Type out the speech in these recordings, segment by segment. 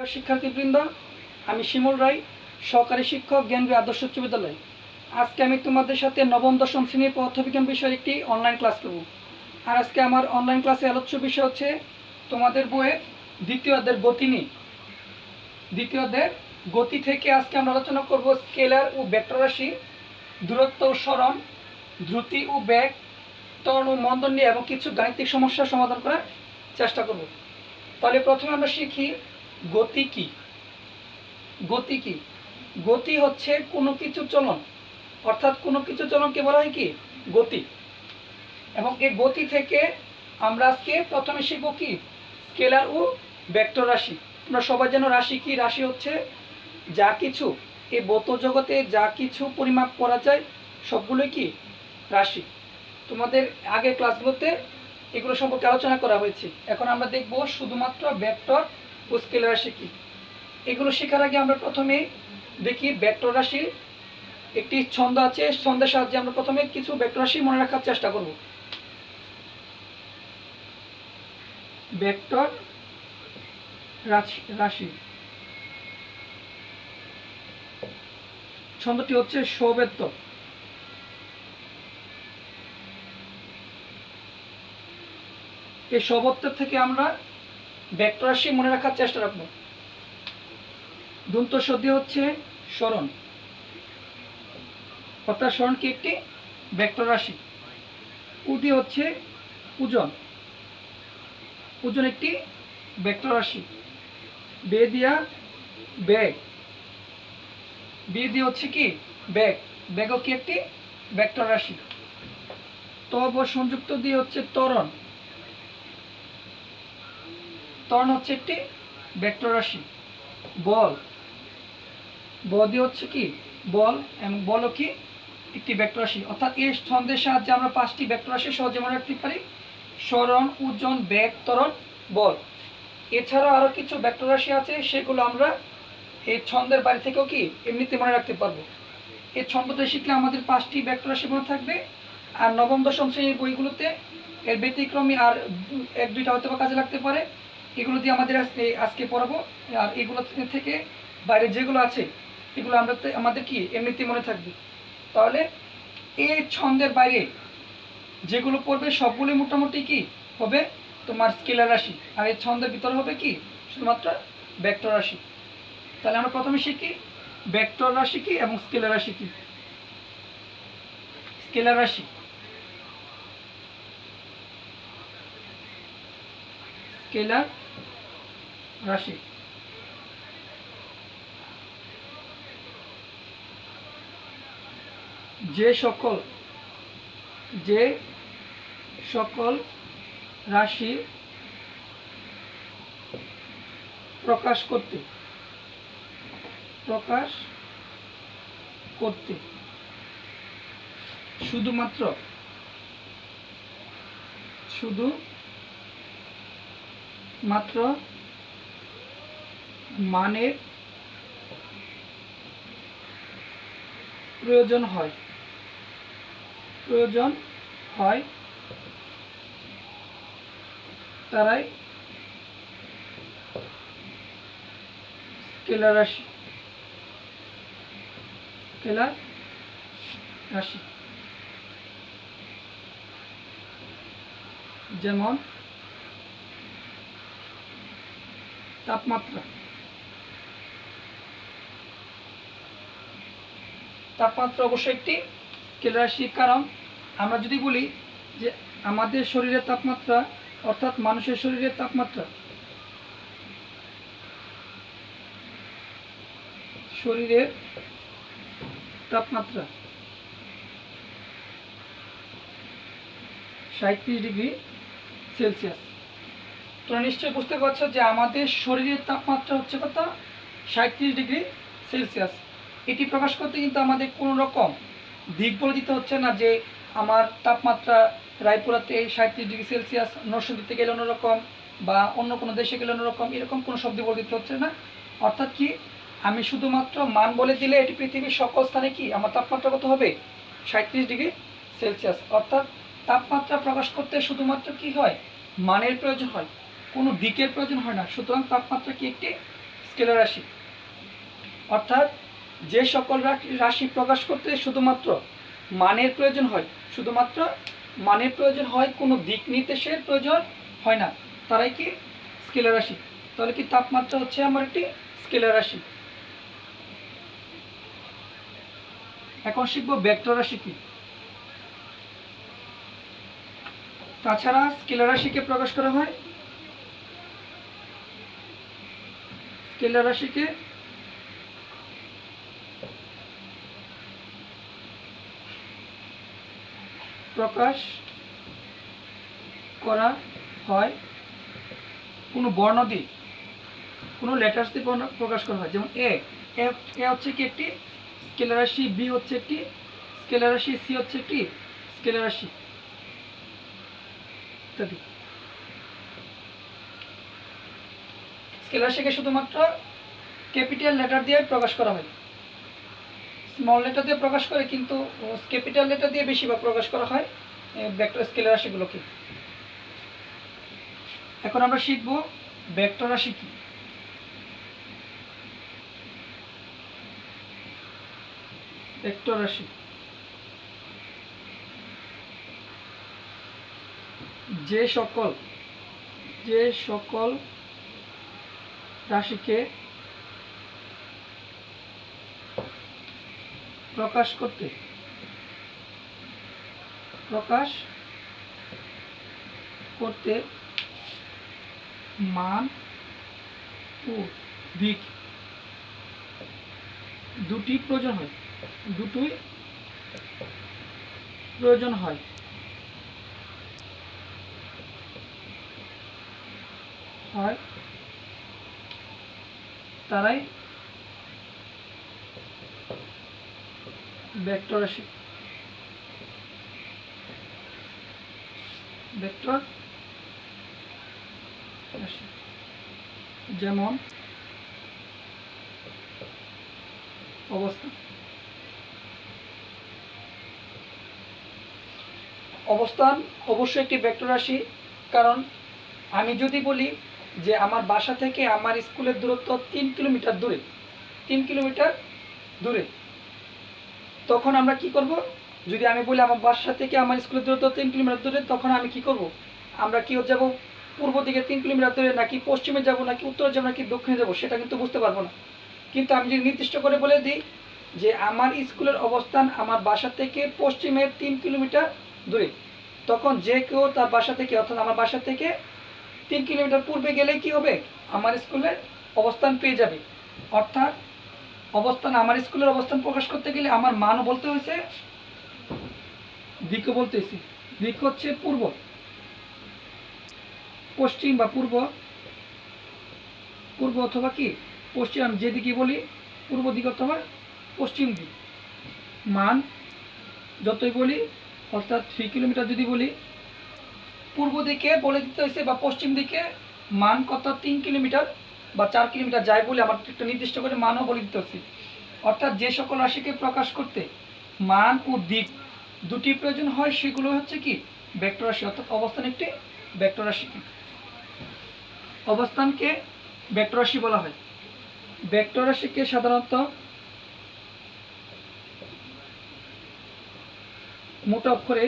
প্রিয় শিক্ষার্থীবৃন্দ, আমি শিমুল রায়, সহকারী শিক্ষক, জ্ঞানবী আদর্শ উচ্চ বিদ্যালয়। আজকে আমি তোমাদের সাথে নবম দশম শ্রেণীর পদার্থবিজ্ঞান বিষয়ের একটি অনলাইন ক্লাস করব। আর আজকে আমার অনলাইন ক্লাসে আলোচ্য বিষয় হচ্ছে তোমাদের বইয়ের দ্বিতীয় অধ্যায়ের গতি নিয়ে। দ্বিতীয় অধ্যায়ের গতি থেকে আজকে আমরা আলোচনা করব স্কেলার ও ভেক্টর রাশি, দূরত্ব ও সরণ, দ্রুতি ও বেগ, ত্বরণ ও মন্দন নিয়ে এবং কিছু গাণিতিক সমস্যার সমাধান করার চেষ্টা করব। তাহলে প্রথমে আমরা শিখি গতি কি। গতি কি? গতি হচ্ছে কোনো কিছু চলন, অর্থাৎ কোনো কিছু চলনকে বলা হয় কি গতি। এবং এই গতি থেকে আমরা আজকে প্রথমে শিখব কি স্কেলার ও ভেক্টর রাশি। তোমরা সবাই জানো রাশি কি? রাশি হচ্ছে যা কিছু এই ভৌত জগতে যা কিছু পরিমাপ করা যায় সবগুলোই কি রাশি। তোমাদের আগের ক্লাসগুলোতে এগুলো সম্পর্কে আলোচনা করা হয়েছে। এখন আমরা দেখব শুধুমাত্র ভেক্টর ও স্কেলার রাশি কি। এগুলো শেখার আগে আমরা প্রথমে দেখি ভেক্টর রাশির একটি ছন্দ আছে। ছন্দের সাহায্যে আমরা প্রথমে কিছু ভেক্টর রাশি মনে রাখার চেষ্টা করব। ভেক্টর রাশি ছন্দটি হচ্ছে সবেত্য। এই সবেত্য থেকে আমরা ভেক্টর রাশি মনে রাখার চেষ্টা রাখব। দন্ত সন্ধি হচ্ছে সরণ, অর্থাৎ সরণ কি একটি ভেক্টর রাশি। উদি হচ্ছে ওজন, ওজন একটি ভেক্টর রাশি। বেদিয়া বেগ, বেদি হচ্ছে কি বেগ, বেগও কি একটি ভেক্টর রাশি। তব সংযুক্ত দিয়ে হচ্ছে ত্বরণ, ত্বরণ হচ্ছে একটি ভেক্টর রাশি। বল, বদি হচ্ছে কি বল, এবং বলও কি একটি ভেক্টর রাশি। অর্থাৎ এই ছন্দের সাহায্যে আমরা পাঁচটি ভেক্টর রাশি সহজে মনে রাখতে পারি: সরণ, ওজন, বেগ, ত্বরণ, বল। এছাড়াও আরো কিছু ভেক্টর রাশি আছে, সেগুলো আমরা এই ছন্দের বাইরে থেকেও কি এমনিতে মনে রাখতে পারবো। এই ছন্দটা শিখলে আমাদের পাঁচটি ভেক্টর রাশি মনে থাকবে। আর নবম দশম শ্রেণীর বইগুলোতে এর ব্যতিক্রমী আর এক দুইটা হয়তো বা কাজে লাগতে পারে। এগুলো দিয়ে আমাদের আজকে পড়াবো। আর এগুলো থেকে বাইরে যেগুলো আছে এগুলো আমাদের কি এমনিতে মনে থাকবে। তাহলে এই ছন্দের বাইরে যেগুলো পড়বে সবগুলো মোটামুটি কি হবে তোমার স্কেলার রাশি, আর এই ছন্দের ভিতরে হবে কি শুধুমাত্র ভেক্টর রাশি। তাহলে আমরা প্রথমে শিখি ভেক্টর রাশি কি এবং স্কেলার রাশি কি। স্কেলার রাশি, স্কেলার রাশি যে সকল রাশি প্রকাশ করতে শুধুমাত্র মানের প্রয়োজন হয় তারাই স্কেলার রাশি। যেমন তাপমাত্রা, অবশ্যই একটি স্কেলার রাশি। কারণ আমরা যদি বলি যে আমাদের শরীরের তাপমাত্রা, অর্থাৎ মানুষের শরীরের তাপমাত্রা, শরীরের তাপমাত্রা 37 ডিগ্রি সেলসিয়াস। তোমরা নিশ্চয়ই বুঝতে পারছো যে আমাদের শরীরের তাপমাত্রা হচ্ছে কত 37 ডিগ্রি সেলসিয়াস। এটি প্রকাশ করতে কিন্তু আমাদের কোনো রকম দিক বলে দিতে হচ্ছে না যে আমার তাপমাত্রা রায়পুরাতে 37 ডিগ্রি সেলসিয়াস, নরসিংদীতে গেলে অন্যরকম, বা অন্য কোনো দেশে গেলে অন্যরকম, এরকম কোনো শব্দ বলে দিতে হচ্ছে না। অর্থাৎ কি আমি শুধুমাত্র মান বলে দিলে এটি পৃথিবীর সকল স্থানে কি আমার তাপমাত্রা কত হবে 37 ডিগ্রি সেলসিয়াস। অর্থাৎ তাপমাত্রা প্রকাশ করতে শুধুমাত্র কি হয় মানের প্রয়োজন হয়, কোনো দিকের প্রয়োজন হয় না। সুতরাং তাপমাত্রা কি একটি স্কেলার রাশি, অর্থাৎ যে সকল রাশি প্রকাশ করতে শুধুমাত্র মানের প্রয়োজন হয়, শুধুমাত্র মানের প্রয়োজন হয়, কোনো দিক নির্দেশের প্রয়োজন হয় না, তারাই কি স্কেলার রাশি। তাহলে কি তাপমাত্রা হচ্ছে আমার একটি স্কেলার রাশি। এখন শিখব ভেক্টর রাশি কি। তাছাড়া স্কেলার রাশিকে প্রকাশ করা হয়, স্কেলার রাশিকে প্রকাশ করা হয় কোনো বর্ণ দিয়ে, কোনো লেটার্স দিয়ে প্রকাশ করা হয়। যেমন এ হচ্ছে কি একটি স্কেলার রাশি, বি হচ্ছে একটি স্কেলার রাশি, সি হচ্ছে একটি স্কেলার রাশি ইত্যাদি। স্কেলার রাশিকে শুধুমাত্র ক্যাপিটাল লেটার দিয়ে প্রকাশ করা হয়, স্মল লেটার দিয়ে প্রকাশ করে, কিন্তু ক্যাপিটাল লেটার দিয়ে বেশিরভাগ প্রকাশ করা হয় ভেক্টর স্কেলার রাশিগুলোকে। এখন আমরা শিখব ভেক্টর রাশি কি। ভেক্টর রাশি যে সকল রাশিকে প্রকাশ করতে মান ও দিক দুটোই প্রয়োজন হয়, তারাই ভেক্টর রাশি। ভেক্টর রাশি যেমন অবস্থান অবশ্যই একটি ভেক্টর রাশি। কারণ আমি যদি বলি যে আমার বাসা থেকে আমার স্কুলের দূরত্ব 3 কিলোমিটার দূরে, তখন আমরা কি করব, যদি আমি বলি আমার বাসা থেকে আমার স্কুলের দূরত্ব 3 কিলোমিটার দূরে, তখন আমি কি করব, আমরা কি যাব, পূর্ব দিকে 3 কিলোমিটার দূরে, নাকি পশ্চিমে যাব, নাকি উত্তরে যাব, নাকি দক্ষিণে যাব, সেটা কিন্তু বুঝতে পারবো না। কিন্তু আমি যদি নির্দিষ্ট করে বলে দিই যে আমার স্কুলের অবস্থান আমার বাসা থেকে পশ্চিমে 3 কিলোমিটার দূরে, তখন যে কেউ তার বাসা থেকে, অর্থাৎ আমার বাসা থেকে 3 কিলোমিটার পূর্বে গেলে কি হবে, আমার স্কুলের অবস্থান পেয়ে যাবে। অর্থাৎ আমার স্কুলের অবস্থান প্রকাশ করতে গেলে আমার মানও বলতে হয়েছে, দিকও বলতে হয়েছে। দিক হচ্ছে পূর্ব, পশ্চিম বা পূর্ব অথবা কি পশ্চিম, আমি যেদিকে বলি পূর্ব দিক অথবা পশ্চিম দিক। মান যতই বলি, অর্থাৎ 3 কিলোমিটার যদি বলি, পূর্ব দিকে বলে দিতে হয়েছে বা পশ্চিম দিকে মান কত, 3 কিলোমিটার বা 4 কিলোমিটার যাই বলে আমার একটা নির্দিষ্ট করে মানও বলে দিতে হচ্ছে। অর্থাৎ যে সকল রাশিকে প্রকাশ করতে মান ও দিক দুটি প্রয়োজন হয়, সেগুলো হচ্ছে কি ভেক্টর রাশি। অর্থাৎ অবস্থান একটি ভেক্টর রাশি। অবস্থানকে ভেক্টর রাশি বলা হয়। ভেক্টর রাশিকে সাধারণত মোটা অক্ষরে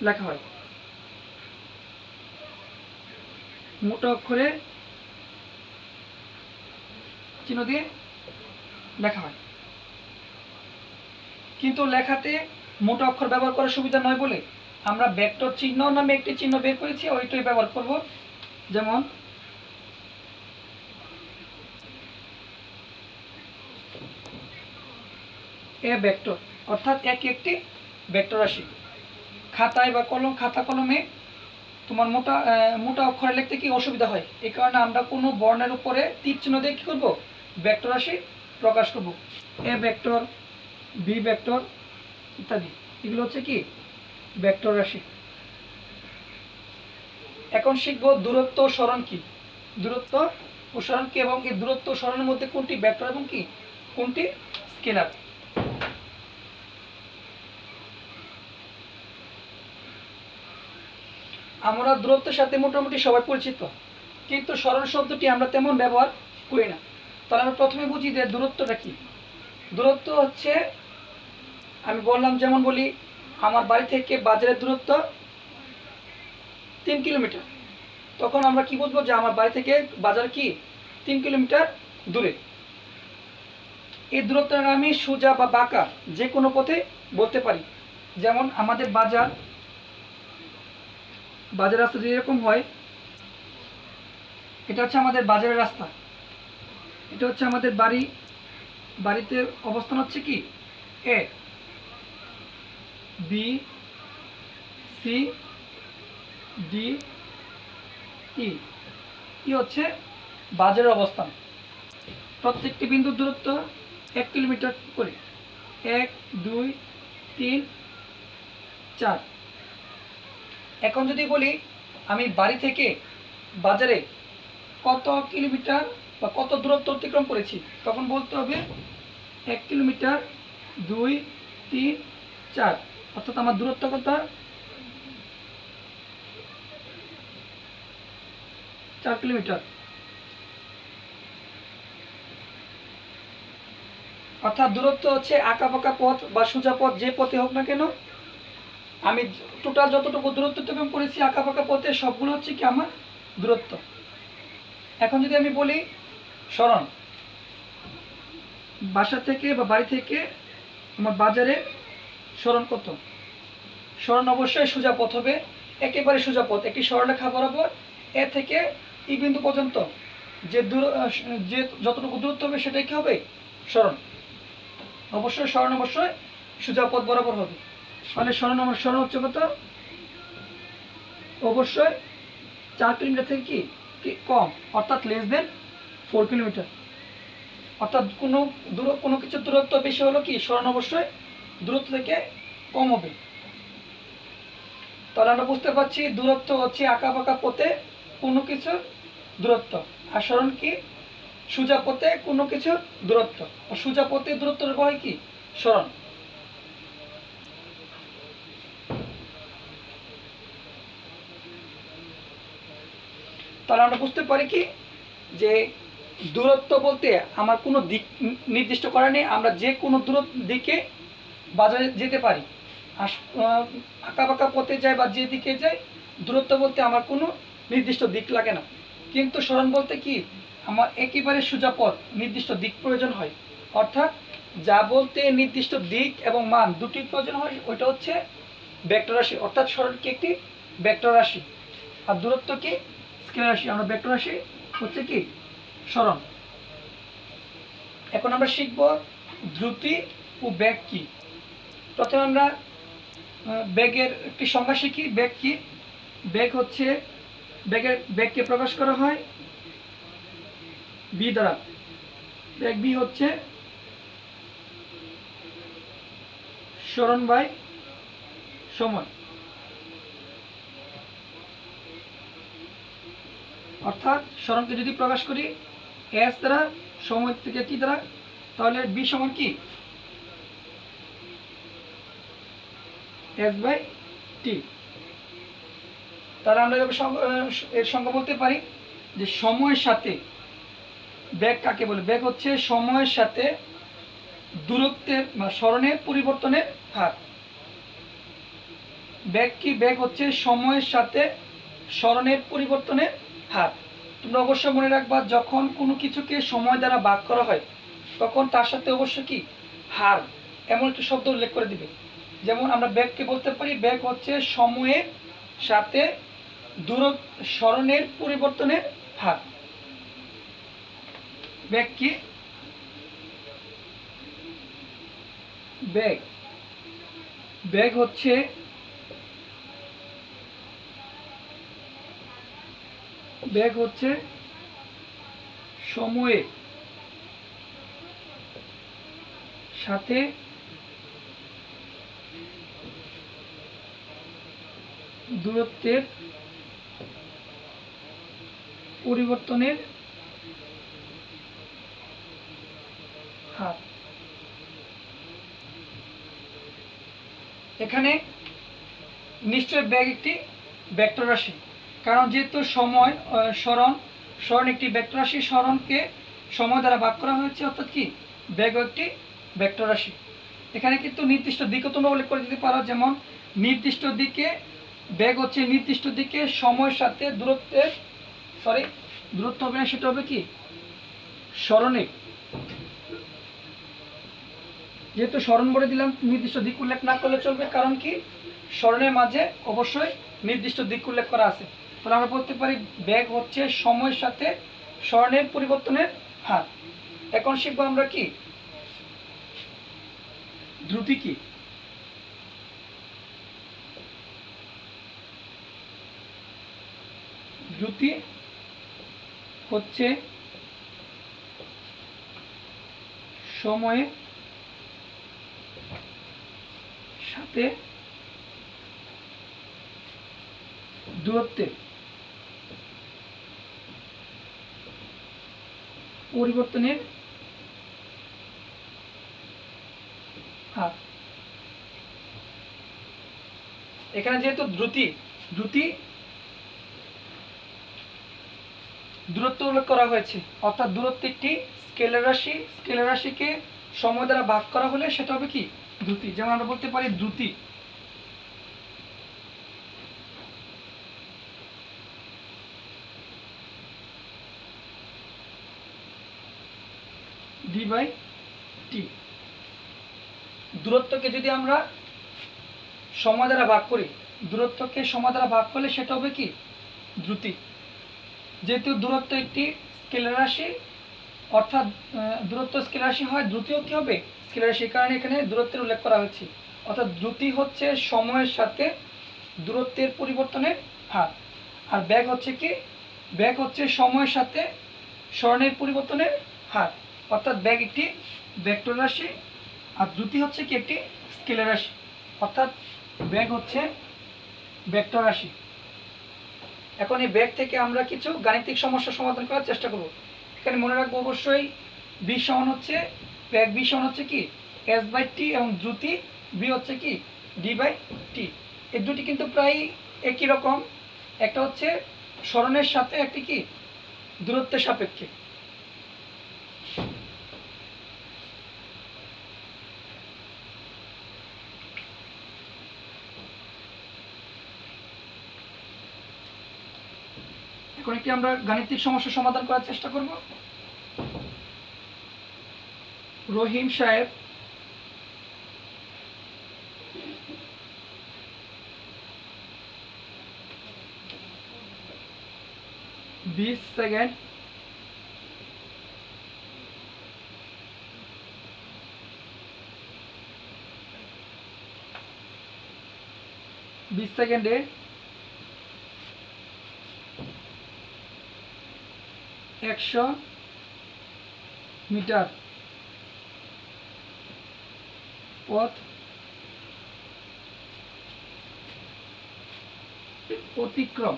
লেখা হয়, মোটা অক্ষরে চিহ্ন দিয়ে লেখা হয়। কিন্তু লেখাতে মোটা অক্ষর ব্যবহার করার সুবিধা নয় বলে আমরা ভেক্টর চিহ্ন নামে একটি চিহ্ন বের করেছি, ওইটাই ব্যবহার করব। যেমন এ ভেক্টর, অর্থাৎ একটি ভেক্টর রাশি। খাতায় বা খাতা কলমে তোমার মোটা অক্ষরে লিখতে কি অসুবিধা হয়, এই কারণে আমরা কোনো বর্ণের উপরে তীর চিহ্ন দিয়ে কি করব, ভেক্টর রাশি প্রকাশ করব। এ ভেক্টর, বি ভেক্টর ইত্যাদি, এগুলো হচ্ছে কি ভেক্টর রাশি। এখন শিখব দূরত্ব ও সরণ কি। দূরত্ব ও সরণ কি, এবং এই দূরত্ব ও সরণের মধ্যে কোনটি ভেক্টর এবং কি কোনটি স্কেলার। আমরা দূরত্বের সাথে মোটামুটি সবাই পরিচিত, কিন্তু সরণ শব্দটি আমরা তেমন ব্যবহার করি না। তাহলে আমরা প্রথমে বুঝি যে দূরত্বটা কি। দূরত্ব হচ্ছে, আমি বললাম, যেমন বলি আমার বাড়ি থেকে বাজারের দূরত্ব 3 কিলোমিটার, তখন আমরা কি বুঝবো যে আমার বাড়ি থেকে বাজার কি 3 কিলোমিটার দূরে। এই দূরত্বটা আমি সোজা বা বাঁকা যে কোনো পথে বলতে পারি। যেমন আমাদের বাজার রাস্তা যদি এরকম হয়, এটা হচ্ছে আমাদের বাজারের রাস্তা, এটা হচ্ছে আমাদের বাড়িতে অবস্থান হচ্ছে কি এ, বি, সি, ডি, ই হচ্ছে বাজারের অবস্থান। প্রত্যেকটি বিন্দুর দূরত্ব 1 কিলোমিটার করে, 1, 2, 3, 4। এখন যদি বলি আমি বাড়ি থেকে বাজারে কত কিলোমিটার বা কত দূরত্ব অতিক্রম করেছি, তখন বলতে হবে 1 কিলোমিটার, 2, 3, 4, অর্থাৎ আমার দূরত্ব কত 4 কিলোমিটার। অর্থাৎ দূরত্ব হচ্ছে আঁকা বাঁকা পথ বা সোজা পথ যে পথে হোক না কেন, আমি টোটাল যতটুকু দূরত্ব অতিক্রম করেছি আঁকা বাঁকা পথে সবগুলো হচ্ছে কি আমার দূরত্ব। এখন যদি আমি বলি সরণ, বাসা থেকে বা বাড়ি থেকে আমার বাজারে সরণ কত, সরণ অবশ্যই সোজা পথ হবে, একেবারে সোজা পথ, একটি সরলরেখা বরাবর এ থেকে ই বিন্দু পর্যন্ত যে যতটুকু দূরত্ব হবে সেটাই কি হবে সরণ। অবশ্যই সরণ অবশ্যই সোজা পথ বরাবর হবে। তাহলে সরণ হচ্ছে কত, অবশ্যই 4 কিলোমিটার থেকে কি কম, অর্থাৎ লেস দেন 4 কিলোমিটার। অর্থাৎ কোনো কিছুর দূরত্ব বেশি হলো কি সরণ অবশ্যই দূরত্ব থেকে কম হবে। তাহলে আমরা বুঝতে পারছি দূরত্ব হচ্ছে আঁকা বাঁকা পথে কোনো কিছুর দূরত্ব, আর সরণ কি সোজা পথে কোনো কিছুর দূরত্ব, আর সোজা পথে দূরত্বের হয় কি সরণ। তাহলে আমরা বুঝতে পারি কি যে দূরত্ব বলতে আমার কোনো দিক নির্দিষ্ট করা নেই, আমরা যে কোনো দিকে বাজারে যেতে পারি, আঁকা বাঁকা পথে যাই বা যে দিকে যাই, দূরত্ব বলতে আমার কোনো নির্দিষ্ট দিক লাগে না। কিন্তু সরণ বলতে কি আমার একেবারে সোজা পথ, নির্দিষ্ট দিক প্রয়োজন হয়। অর্থাৎ যা বলতে নির্দিষ্ট দিক এবং মান দুটি প্রয়োজন হয়, ওইটা হচ্ছে ভেক্টর রাশি। অর্থাৎ সরণ কি একটি ভেক্টর রাশি, আর দূরত্ব কি স্কেলার রাশি। আমরা ভেক্টর রাশি হচ্ছে কি সরণ। এখন আমরা শিখব দ্রুতি ও বেগ কি। প্রথমে আমরা বেগের একটি সংজ্ঞা শিখি। বেগ কি? বেগ হচ্ছে বেগকে প্রকাশ করা হয় বি দ্বারা। বেগ বি হচ্ছে সরণ বাই সময়। অর্থাৎ সরণকে যদি প্রকাশ করি এস দ্বারা, সময় থেকে টি দ্বারা, তাহলে বি সমান কি এস বাই টি। তাহলে আমরা এর সংজ্ঞা বলতে পারি যে সময়ের সাথে বেগ কাকে বলে? বেগ হচ্ছে সময়ের সাথে দূরত্বের বা সরণের পরিবর্তনের হার। বেগ কি? বেগ হচ্ছে সময়ের সাথে সরণের পরিবর্তনের হার। তোমরা অবশ্যই মনে রাখবা, যখন কোনো কিছুকে সময় দ্বারা ভাগ করা হয় তখন তার সাথে অবশ্য কি হার এমন একটি শব্দ উল্লেখ করে দিবে। যেমন আমরা বেগকে বলতে পারি বেগ হচ্ছে সময়ের সাথে সরণের পরিবর্তনের হার। বেগ কি? বেগ হচ্ছে সময়ের সাথে দূরত্বের পরিবর্তনের হার। এখানে নিশ্চয় বেগ একটি ভেক্টর রাশি, কারণ যেহেতু সময় সরণ একটি ভেক্টর রাশি, সরণকে সময় দ্বারা ভাগ করা হয়েছে, অর্থাৎ কি বেগ একটি ভেক্টর রাশি। এখানে কিন্তু নির্দিষ্ট দিকও তোমরা উল্লেখ করে দিতে পারো, যেমন নির্দিষ্ট দিকে বেগ হচ্ছে নির্দিষ্ট দিকে সময়ের সাথে দূরত্ব হবে না, সেটা হবে কি সরণিক। যেহেতু সরণ বলে দিলাম, নির্দিষ্ট দিক উল্লেখ না করলে চলবে, কারণ কি সরণের মাঝে অবশ্যই নির্দিষ্ট দিক উল্লেখ করা আছে। তাহলে আমরা বলতে পারি বেগ হচ্ছে সময়ের সাথে সরণের পরিবর্তনের হার। এখন শিখবো আমরা কি দ্রুতি কি। দ্রুতি হচ্ছে সময়ের সাথে দূরত্বের পরিবর্তনের হার। এখানে যেহেতু দ্রুতি দূরত্ব উল্লেখ করা হয়েছে, অর্থাৎ দূরত্ব একটি স্কেলার রাশি, স্কেলার রাশিকে সময় দ্বারা ভাগ করা হলে সেটা হবে কি দ্রুতি। যেমন আমরা বলতে পারি দ্রুতি d/t। দূরত্বকে যদি আমরা সময় দ্বারা ভাগ করি, দূরত্বকে সময় দ্বারা ভাগ করলে সেটা হবে কি দ্রুতি। যেহেতু দূরত্ব একটি স্কেলার রাশি, অর্থাৎ দূরত্ব স্কেলার রাশি হয়, দ্রুতিও কি হবে স্কেলার রাশি, কারণে এখানে দূরত্বের উল্লেখ করা হয়েছে। অর্থাৎ দ্রুতি হচ্ছে সময়ের সাথে দূরত্বের পরিবর্তনের হার। আর বেগ হচ্ছে কি বেগ হচ্ছে সময়ের সাথে সরণের পরিবর্তনের হার। অর্থাৎ বেগ একটি ভেক্টর রাশি আর দ্রুতি হচ্ছে কি একটি স্কেলার রাশি, অর্থাৎ বেগ হচ্ছে ভেক্টর রাশি। এখন এই বেগ থেকে আমরা কিছু গাণিতিক সমস্যা সমাধান করার চেষ্টা করব। এখানে মনে রাখবো অবশ্যই বি সমান হচ্ছে বেগ বি সমান হচ্ছে কি s/t এবং দ্রুতি বি হচ্ছে কি d/t। এই দুটি কিন্তু প্রায় একই রকম, একটা হচ্ছে সরণের সাথে একটি কি দূরত্বের সাপেক্ষে। এখন একটি আমরা গাণিতিক সমস্যা সমাধান করার চেষ্টা করব। রহিম সাহেব বিশ সেকেন্ড সেকেন্ডে 100 মিটার পথ অতিক্রম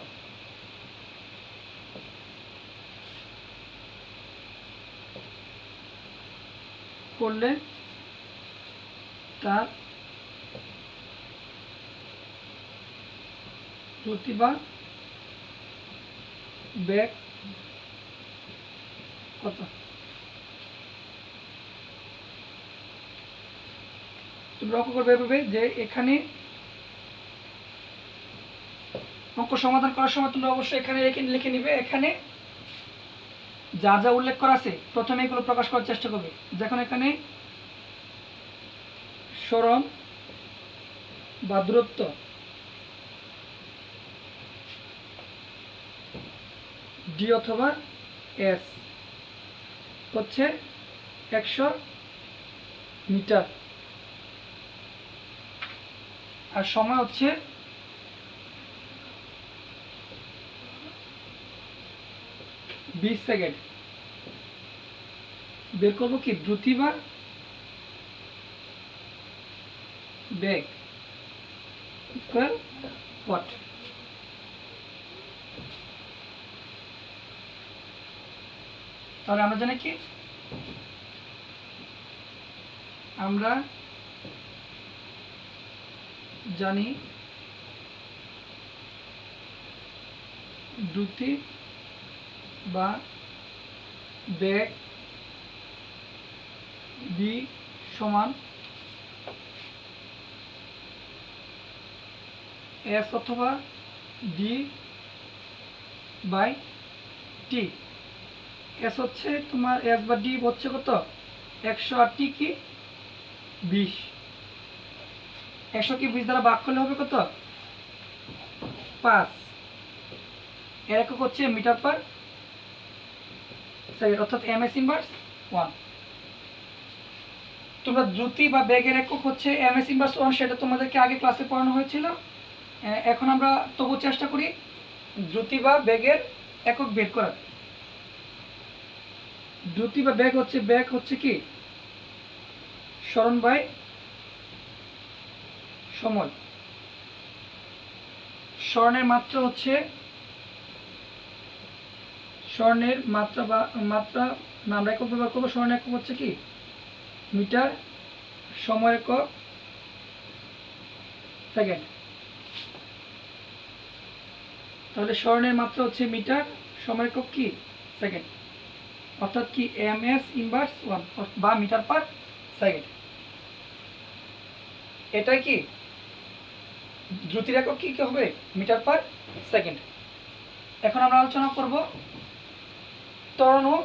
করলে তার দ্রুতি বা বেগ কত? তুমি লক্ষ্য করবে এভাবে যে এখানে অঙ্ক সমাধান করার সময় তুমি অবশ্যই এখানে লিখে নিবে, এখানে যা যা উল্লেখ করা আছে প্রথমে এগুলো প্রকাশ করার চেষ্টা করবে। যখন এখানে সরণ বা দূরত্ব ডি অথবা এস হচ্ছে 100 মিটার আর সময় হচ্ছে 20 সেকেন্ড। বের করবো কি দ্রুতি বা বেগ ইকুয়াল হোয়াট। তাহলে আমরা জানি কি আমরা জানি দ্রুতি বা বেগ ডি সমান এস অথবা ডি বাই টি। এস হচ্ছে তোমার এস বা ডি হচ্ছে কত 100 আর টি কি 20। 100 কি 20 দ্বারা ভাগ করলে হবে কত 5। এর একক হচ্ছে মিটার পার সেকেন্ড, অর্থাৎ এম এস ইনভার্স 1। তোমরা দ্রুতি বা বেগের একক হচ্ছে এম এস ইনভার্স 1, সেটা তোমাদেরকে আগে ক্লাসে পড়ানো হয়েছিল। এখন আমরা তবু চেষ্টা করি দ্রুতি বা বেগের একক বের করার। দ্রুতি বা বেগ হচ্ছে কি স্মরণ বাই সময়। স্মরণের মাত্রা হচ্ছে স্মরণের মাত্রা বা মাত্রা না আমরা একক ব্যবহার করবো। স্মরণের একক হচ্ছে কি মিটার, সময় একক সেকেন্ড। তাহলে স্মরণের মাত্রা হচ্ছে মিটার, সময় একক কি সেকেন্ড, অর্থাৎ কি এম এস ইনভার্স 1 বা মিটার পার সেকেন্ড। এটাই কি দ্রুতির একক কি হবে মিটার পার সেকেন্ড। এখন আমরা আলোচনা করব ত্বরণ ও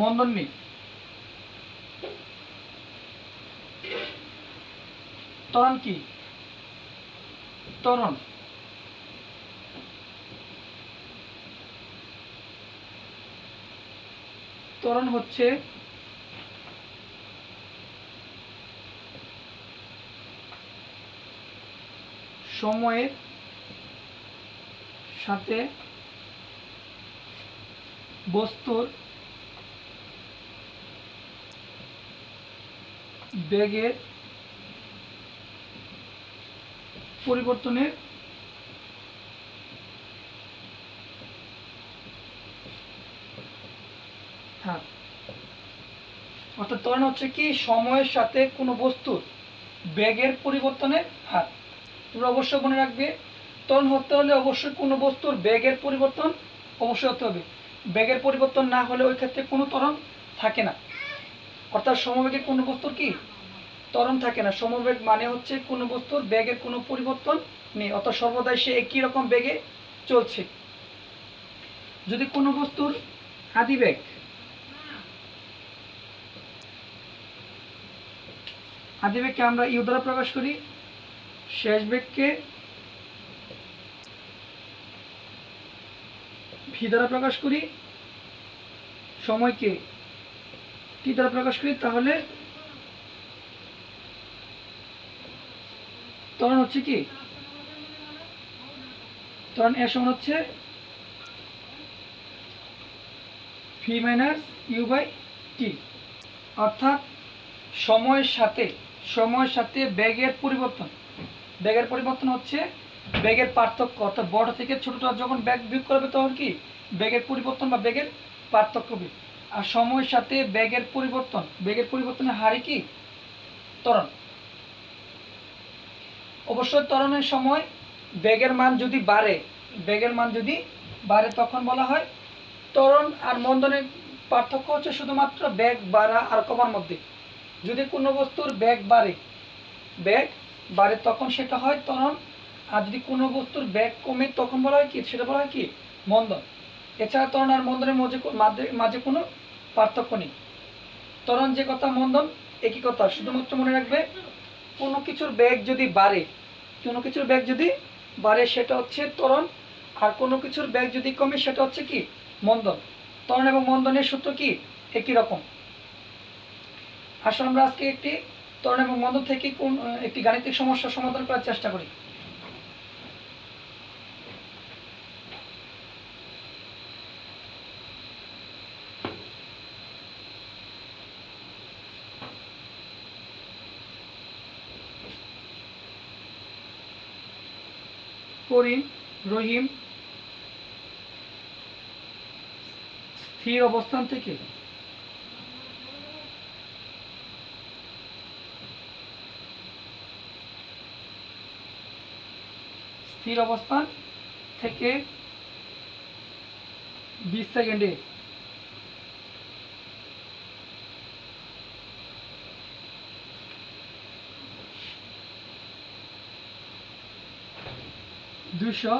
মন্দন নিয়ে। ত্বরণ কি? ত্বরণ ত্বরণ হচ্ছে সময়ের সাথে বস্তুর বেগের পরিবর্তনের হার। অর্থাৎ ত্বরণ হচ্ছে কি সময়ের সাথে কোনো বস্তুর বেগের পরিবর্তনের হার। তোমরা অবশ্যই মনে রাখবে ত্বরণ হতে হলে অবশ্যই কোনো বস্তুর বেগের পরিবর্তন অবশ্যই হতে হবে। বেগের পরিবর্তন না হলে ওই ক্ষেত্রে কোনো ত্বরণ থাকে না। অর্থাৎ সমবেগে কোনো বস্তুর কি ত্বরণ থাকে না। সমবেগ মানে হচ্ছে কোনো বস্তুর বেগের কোনো পরিবর্তন নেই, অর্থাৎ সর্বদাই সে একই রকম বেগে চলছে। যদি কোনো বস্তুর আদিবেগ আদিবেগকে আমরা ইউ দ্বারা প্রকাশ করি, শেষ বেগকে ভি দ্বারা প্রকাশ করি, সময়কে টি দ্বারা প্রকাশ করি, তাহলে ত্বরণ হচ্ছে কি ত্বরণ এর সমান হচ্ছে ভি মাইনাস ইউ বাই টি। অর্থাৎ সময়ের সাথে বেগের পরিবর্তন হচ্ছে বেগের পার্থক্য। অর্থাৎ বড় থেকে ছোটটা যখন বেগ বিয়োগ করবে তখন কি বেগের পরিবর্তন বা বেগের পার্থক্য হবে। আর সময়ের সাথে বেগের পরিবর্তনের হারই কি ত্বরণ। অবশ্যই ত্বরণের সময় বেগের মান যদি বাড়ে তখন বলা হয় ত্বরণ। আর মন্দনের পার্থক্য হচ্ছে শুধুমাত্র বেগ বাড়া আর কমার মধ্যে। যদি কোনো বস্তুর বেগ বাড়ে তখন সেটা হয় ত্বরণ, আর যদি কোনো বস্তুর বেগ কমে তখন বলা হয় কি সেটা বলা হয় কি মন্দন। এছাড়া ত্বরণ আর মন্দনের মাঝে কোনো পার্থক্য নেই। ত্বরণ যে কথা মন্দন একই কথা, শুধুমাত্র মনে রাখবে কোনো কিছুর বেগ যদি বাড়ে সেটা হচ্ছে ত্বরণ, আর কোনো কিছুর বেগ যদি কমে সেটা হচ্ছে কি মন্দন। ত্বরণ এবং মন্দনের সূত্র কি একই রকম। আসলে আমরা আজকে একটি ত্বরণ এবং মন্দন থেকে একটি গাণিতিক সমস্যার সমাধান করার চেষ্টা করি। করিম রহিম স্থির অবস্থান থেকে স্থির অবস্থান থেকে 20 সেকেন্ডে 200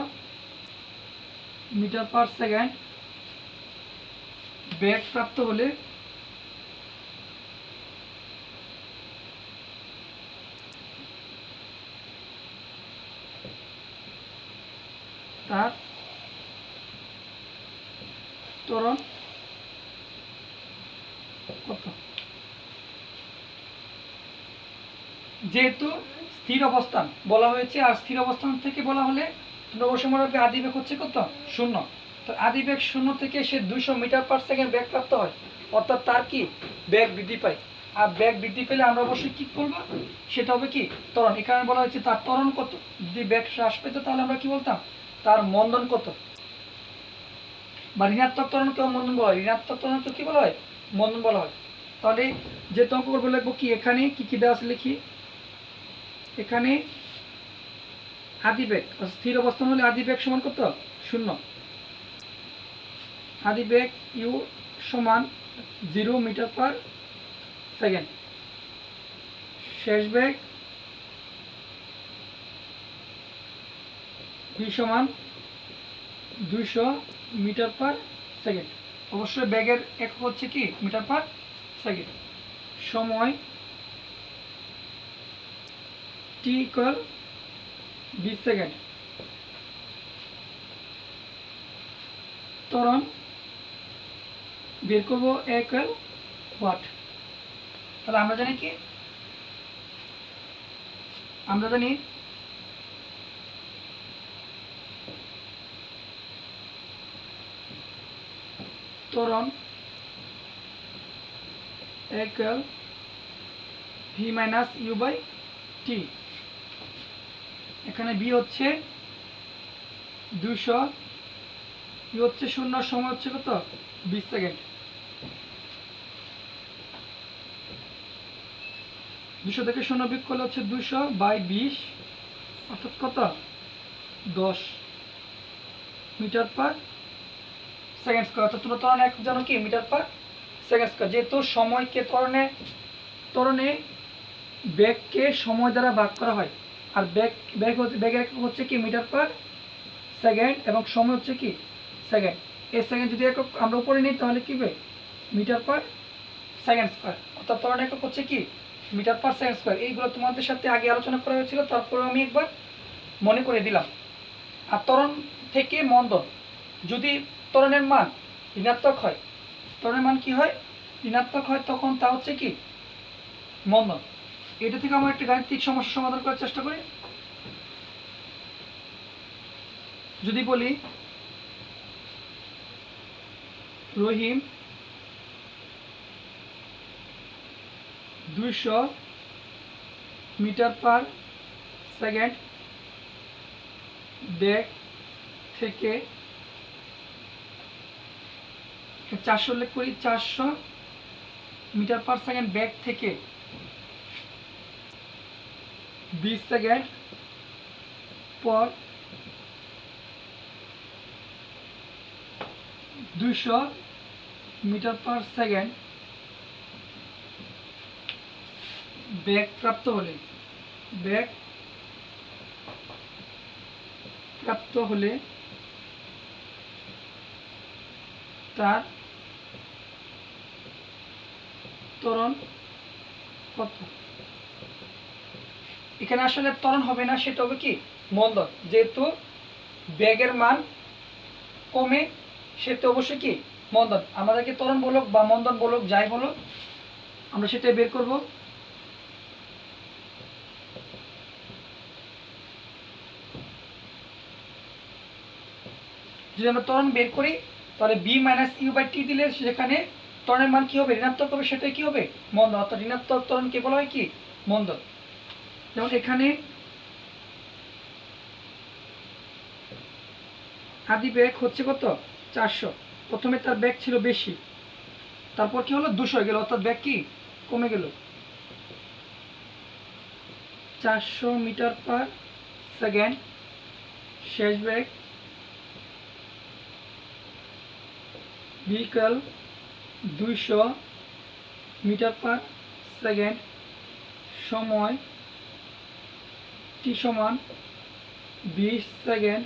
মিটার পার সেকেন্ড বেগ প্রাপ্ত হলে তার ত্বরণ কত। যেহেতু স্থির অবস্থান বলা হয়েছে, আর স্থির অবস্থান থেকে বলা হলে তোমরা অবশ্যই মনে রাখবে আদিবেগ হচ্ছে কত, শূন্য। তো আদিবেগ শূন্য থেকে সে 200 মিটার পার সেকেন্ড বেগ প্রাপ্ত হয়, অর্থাৎ তার কি বেগ বৃদ্ধি পায়। আর বেগ বৃদ্ধি পেলে আমরা অবশ্যই কি করব, সেটা হবে কি ত্বরণ। এখানে বলা হয়েছে তার ত্বরণ কত। যদি বেগ হ্রাস পেত তাহলে আমরা কি বলতাম, তার মন্দন কত। বা ঋণাত্মক ত্বরণকেও মন্দন বলা হয়, ঋণাত্মক ত্বরণকে কি বলা হয়, মন্দন বলা হয়। তাহলে যে অঙ্ক করবো লিখবো কি, এখানে কি কি দেওয়া আছে লিখি। এখানে আদিবেগ স্থির অবস্থান হলে আদিবেগ সমান কত, শূন্য। আদিবেগ ইউ সমান 0 মিটার পার সেকেন্ড। শেষ বেগ ভি সমান 200 মিটার পার সেকেন্ড। অবশ্যই বেগের একক হচ্ছে কি মিটার পার সেকেন্ড। সময় টি ইকুয়াল 20 সেকেন্ড। ত্বরণ বের করবো ইকুয়াল ওয়াট। তাহলে আমরা জানি কি, আমরা জানি ত্বরণ equal V minus U by T. এখানে বি হচ্ছে 200, ইউ হচ্ছে 0, সময় হচ্ছে কত 20 সেকেন্ড। 200 থেকে 0 বিয়োগ করলে হচ্ছে 200 বাই 20, অর্থাৎ কত 10 মিটার পার সেকেন্ড স্কয়ার। অর্থাৎ তোমরা ত্বরণ এক জানো কি মিটার পার সেকেন্ড স্কয়ার। যেহেতু সময়কে ত্বরণে বেগকে সময় দ্বারা ভাগ করা হয়, আর বেগের একক হচ্ছে কি মিটার পার সেকেন্ড, এবং সময় হচ্ছে কি সেকেন্ড। এই সেকেন্ড যদি একক আমরা উপরে নিই তাহলে কি হবে মিটার পার সেকেন্ড স্কয়ার। অর্থাৎ ত্বরণ একক হচ্ছে কি মিটার পার সেকেন্ড স্কয়ার। এইগুলো তোমাদের সাথে আগে আলোচনা করা হয়েছিল, তারপরে আমি একবার মনে করে দিলাম। আর ত্বরণ থেকে মন্দন, যদি ত্বরণের মান ঋণাত্মক হয়, ত্বরণের মান কি হয় ঋণাত্মক হয়, তখন তা হচ্ছে কি মন্দন। এটা থেকে আমরা একটা গাণিতিক সমস্যা সমাধান করার চেষ্টা করি। যদি বলি রহিম 200 মিটার পার সেকেন্ড বেগ থেকে 400 উল্লেখ করি, 400 মিটার পার সেকেন্ড বেগ থেকে 20 সেকেন্ড পর 200 মিটার পার সেকেন্ড বেগ প্রাপ্ত হলে তার ত্বরণ কত। এখানে আসলে ত্বরণ হবে না, সেটা হবে কি মন্দন। যেহেতু বেগের মান কমে, সেটা অবশ্যই কি মন্দন। আমাদেরকে ত্বরণ বলুক বা মন্দন বলুক, যাই বলুক, আমরা সেটাই বের করব। যদি আমরা ত্বরণ বের করি তাহলে বি মাইনাস ইউ বাই টি দিলে সেখানে ত্বরণের মান কি হবে ঋণাত্মক হবে, সেটাই কি হবে মন্দন। অর্থাৎ ঋণাত্মক ত্বরণকে বলা হয় কি মন্দন। যেমন এখানে আদি বেগ হচ্ছে কত 400, প্রথমে তার বেগ ছিল বেশি, তারপর কি হলো 200 গেল, অর্থাৎ বেগ কি কমে গেল। 400 মিটার পার সেকেন্ড শেষ বেগ বিকল 200 মিটার পার সেকেন্ড, সময় টি সমান 20 সেকেন্ড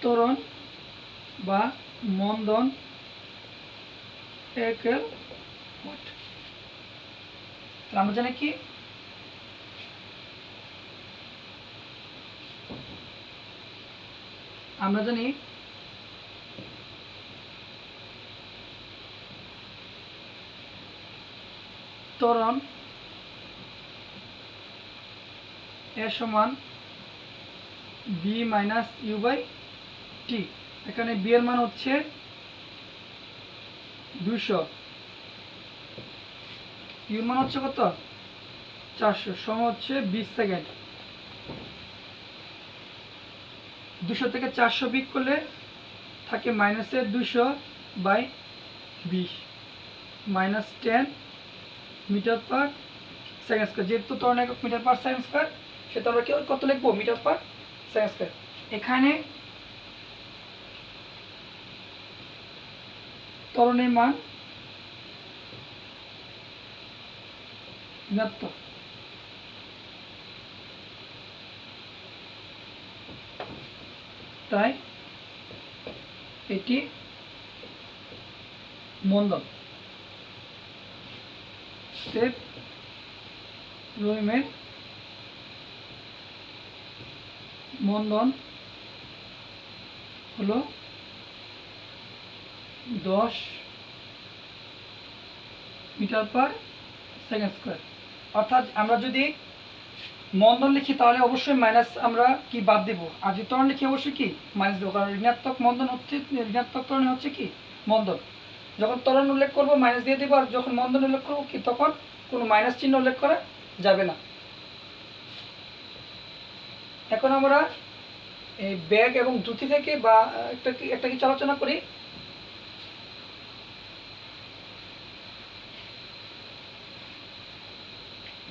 ত্বরণ বা মন্দন 1 ওয়াট। আমরা জানি কি আমরা জানি ত্বরণ এ সমান B minus U by T. এখানে বি এর মান হচ্ছে 200, ইউর মান হচ্ছে কত 400, সম হচ্ছে 20 সেকেন্ড। 200 থেকে 400 বিয়োগ করলে থাকে মাইনাসের 200 by 20 minus 10 metre per second square. যেহেতু ত্বরণ একক মিটার পার সেকেন্ড স্কোয়ার, সেটা আমরা কত লিখবো মিটার পার সেকেন্ড স্কোয়ার। এখানে ত্বরণের মান ঋণাত্মক, তাই এটি মন্দন। রহিমের মন্দন হলো 10 মিটার পার সেকেন্ড স্কোয়ার। অর্থাৎ আমরা যদি মন্দন লিখি তাহলে অবশ্যই মাইনাস আমরা কি বাদ দেব, আর যদি ত্বরণ লিখি অবশ্যই কি মাইনাস দেবো, কারণ ঋণাত্মক মন্দন হচ্ছে ঋণাত্মক ত্বরণ হচ্ছে কি মন্দন। যখন ত্বরণ উল্লেখ করবো মাইনাস দিয়ে দেবো, আর যখন মন্দন উল্লেখ করবো কি তখন কোনো মাইনাস চিহ্ন উল্লেখ করা যাবে না। এখন আমরা এই বেগ এবং দ্রুতি থেকে বা একটা কিছু আলোচনা করি।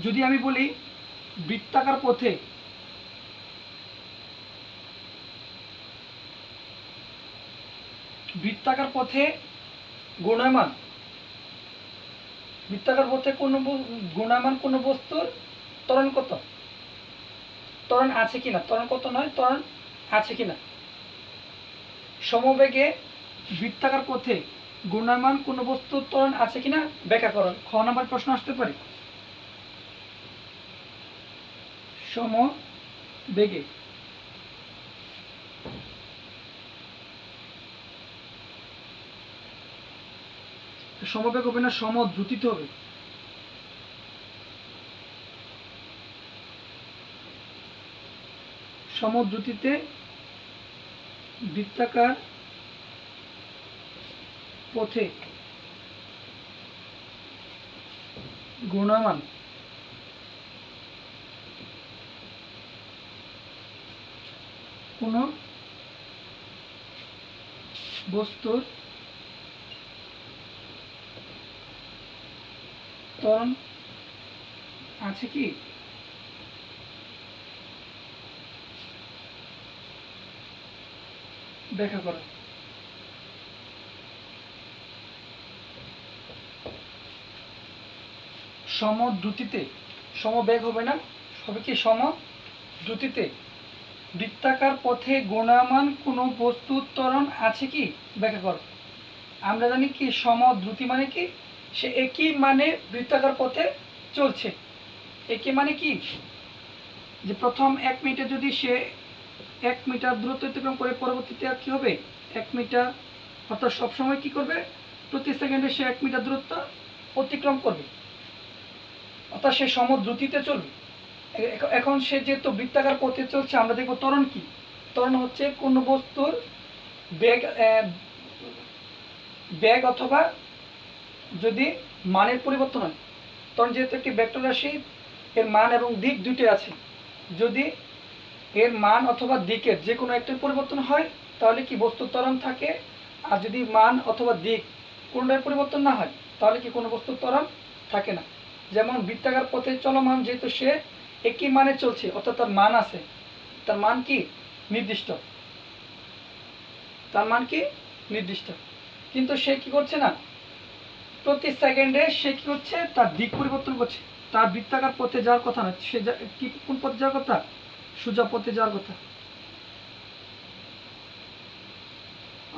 যদি আমি বলি বৃত্তাকার পথে ঘূর্ণায়মান কোনো বস্তুর ত্বরণ কত, ত্বরণ আছে কিনা, ত্বরণ কত নয় ত্বরণ আছে কিনা। সমবেগে বৃত্তাকার পথে ঘূর্ণায়মান কোনো বস্তুর ত্বরণ আছে কিনা ব্যাখ্যা করো। খ নাম্বার প্রশ্ন আসতে পারে। সমবেগে সমবেগ হবে না, সমদ্রুতিতে হবে। সমদ্রুতিতে বৃত্তাকার পথে ঘূর্ণায়মান কোনো বস্তুর ত্বরণ আছে কি ব্যাখ্যা করো। সমদ্রুতিতে, সমবেগ হবে না, হবে কি সমদ্রুতিতে বৃত্তাকার পথে ঘূর্ণায়মান কোনো বস্তুর ত্বরণ আছে কি ব্যাখ্যা করো। আমরা জানি কি সমদ্রুতি মানে কি, সে একই মানে বৃত্তাকার পথে চলছে। একই মানে কি, যে প্রথম 1 মিনিটে যদি সে 1 মিটার দূরত্ব অতিক্রম করে, পরবর্তীতে কি হবে 1 মিটার, অর্থাৎ সবসময় কি করবে প্রতি সেকেন্ডে সে 1 মিটার দূরত্ব অতিক্রম করবে, অর্থাৎ সে সমদ্রুতিতে চলবে। এখন সে যেহেতু বৃত্তাকার পথে চলছে, আমরা দেখব ত্বরণ কি। ত্বরণ হচ্ছে কোনো বস্তুর বেগ অথবা যদি মানের পরিবর্তন হয়। ত্বরণ যেহেতু একটি ভেক্টর রাশি, এর মান এবং দিক দুটোই আছে। যদি এর মান অথবা দিকের যে কোনো একটা পরিবর্তন হয় তাহলে কি বস্তুর ত্বরণ থাকে, আর যদি মান অথবা দিক কোনোটার পরিবর্তন না হয় তাহলে কি কোনো বস্তুর ত্বরণ থাকে না। যেমন বৃত্তাকার পথে চলমান, যেহেতু সে একই মানে চলছে, অর্থাৎ তার মান আছে, তার মান কি নির্দিষ্ট, তার মান কি নির্দিষ্ট, কিন্তু সে কি করছে না প্রতি সেকেন্ডে সে কি করছে তার দিক পরিবর্তন করছে। তার বৃত্তাকার পথে যাওয়ার কথা না, সে কি কোন পথে যাওয়ার কথা? সোজা পথে যাওয়ার কথা।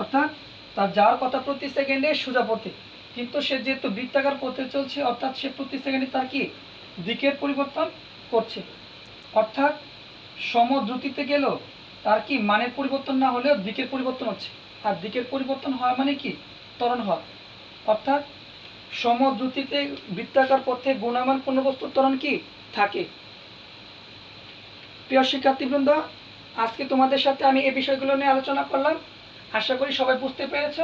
অর্থাৎ তার যাওয়ার কথা প্রতি সেকেন্ডে সোজা পথে, কিন্তু সে যেহেতু বৃত্তাকার পথে চলছে, অর্থাৎ সে প্রতি সেকেন্ডে তার কি দিকের পরিবর্তন করছে। অর্থাৎ সমদ্রুতিতে গেলেও তার কি মানের পরিবর্তন না হলেও দিকের পরিবর্তন হচ্ছে। আর দিকের পরিবর্তন হওয়া মানে কি? ত্বরণ হওয়া। অর্থাৎ সমদ্রুতিতে বৃত্তাকার পথে গুণামান কোনো বস্তুর ত্বরণ কি থাকে। প্রিয় শিক্ষার্থীবৃন্দ, আজকে তোমাদের সাথে আমি এই বিষয়গুলো নিয়ে আলোচনা করলাম। আশা করি সবাই বুঝতে পেরেছ,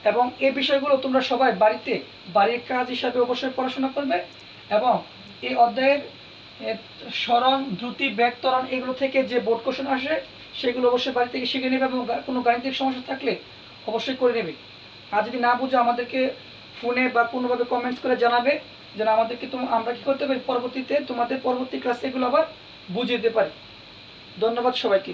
এবং এই বিষয়গুলো তোমরা সবাই বাড়িতে বাড়ির কাজ হিসাবে অবশ্যই পড়াশোনা করবে, এবং এই অধ্যায়ের স্মরণ, দ্রুতি, বেগ, ত্বরণ এগুলো থেকে যে বোর্ড কোশ্চেন আসে সেগুলো অবশ্যই বাড়ি থেকে শিখে নেবে, এবং কোনো গাণিতিক সমস্যা থাকলে অবশ্যই করে নেবে। আর যদি না বুঝো আমাদেরকে ফোনে বা কোনোভাবে কমেন্টস করে জানাবে, যেন আমাদেরকে আমরা কী করতে পারি পরবর্তীতে তোমাদের পরবর্তী ক্লাসে এগুলো আবার বুঝিয়ে দিতে পারি। ধন্যবাদ সবাইকে।